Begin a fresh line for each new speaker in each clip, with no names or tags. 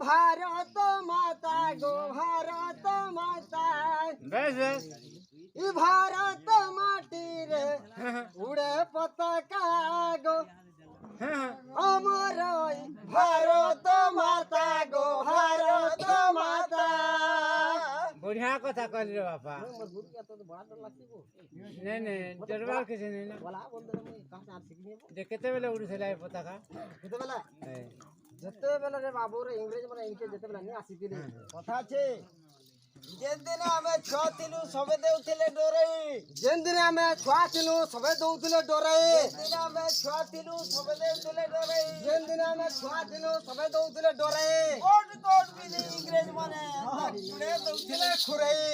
भारत माता गो भारत माता
বেশ বেশ
ই भारत माटी रे उड़े पताका गो अमर भारत माता गो भारत माता
बढ़िया कथा कहली रे बापा
मजबूरी का तो बड़ा डर लगती को
नहीं नहीं डरबार किसी नहीं ना
बोला बोल दे मैं कहां से सीखनी है
जे केते बेले उड़ीला है पताका
केते बेला जते बेला रे बाबू रे इंग्रेज माने इनके जते बेला नहीं आसीतिले कथा छे जेन दिन हमें छुआ थिलु सबे देउथिले डोरई जेन दिन हमें छुआ थिलु सबे देउथिले डोरई जेन दिन हमें छुआ थिलु सबे देउथिले डोरई जेन दिन हमें छुआ थिलु सबे देउथिले डोरई कोट कोट भी नहीं इंग्रेज माने पुरे देउथिले खुरई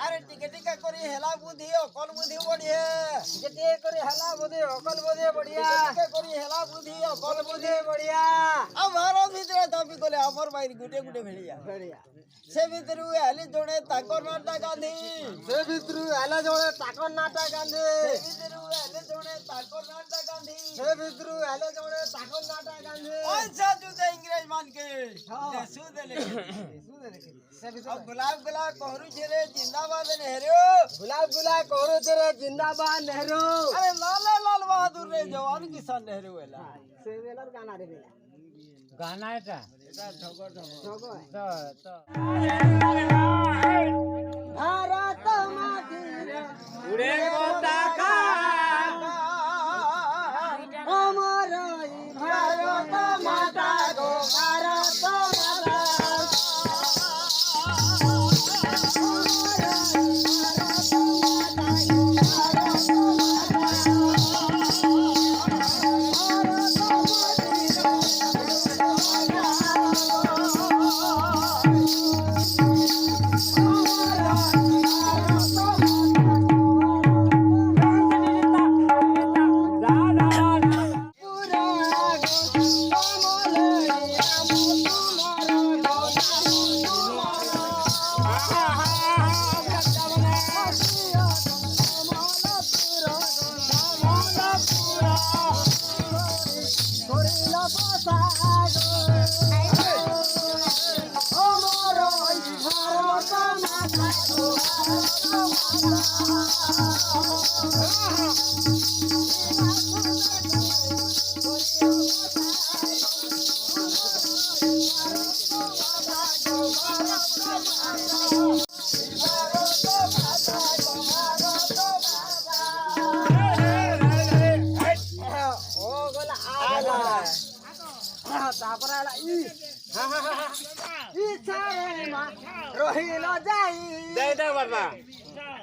अरे टिके टिका करी हेला बुद्धि अकल बुद्धि बढ़िया टिके करी हेला बुद्धि अकल बुद्धि बढ़िया टिके करी हेला बुद्धि अकल बुद्धि बढ़िया हमारो भीतर दाबी कोले हमर भाई गुटे गुटे भेड़िया से भीतर हेली जोड़े ताकर नाटा गांधी से भीतर हेला जोड़े ताकर नाटा गांधी से भीतर हेले जोड़े ताकर नाटा गांधी से भीतर हेले जोड़े ताकर नाटा गांधी ऐसा जुदे इंग्रेज मान के देसु दे लेके से भीतर अब गुलाब गुलाब कोहरू छेरे जिंदाबाद नेहरू गुलाब गुलाब कोहरू छेरे जिंदाबाद नेहरू अरे लाल लाल बहादुर रे जवान किसान नेहरू वेला से वेला गाना रे वेला
गाना এটা
भारत माटी रे
उड़े पताका
अमर भारत माता गो भारत माता রহিল যাই
दे दे बाबा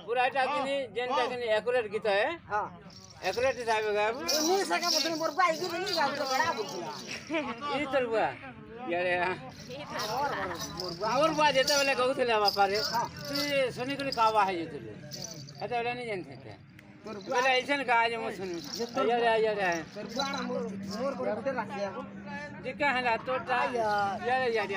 पूरा এটা কিনি যেনটা কিনি একুরেট গীত है
हां
একুরেট যাবে গাব
নি সকা বদন মোর বাই দিবি নি গাব তো বড়া বুঝলা
ই তোরবা ইয়ারে মোর বা যেতে বেলে কହୁଥିଲେ বাপা রে তুই শুনি করি কাবা है যেতে এটা বেলে নি জানতে তোর বেলে ऐसन गा जे मो सुनी यारे यारे
তোর বাড়া মোর মোর বড় রাখিয়া
दिक्का है ला तोटा यारे यारे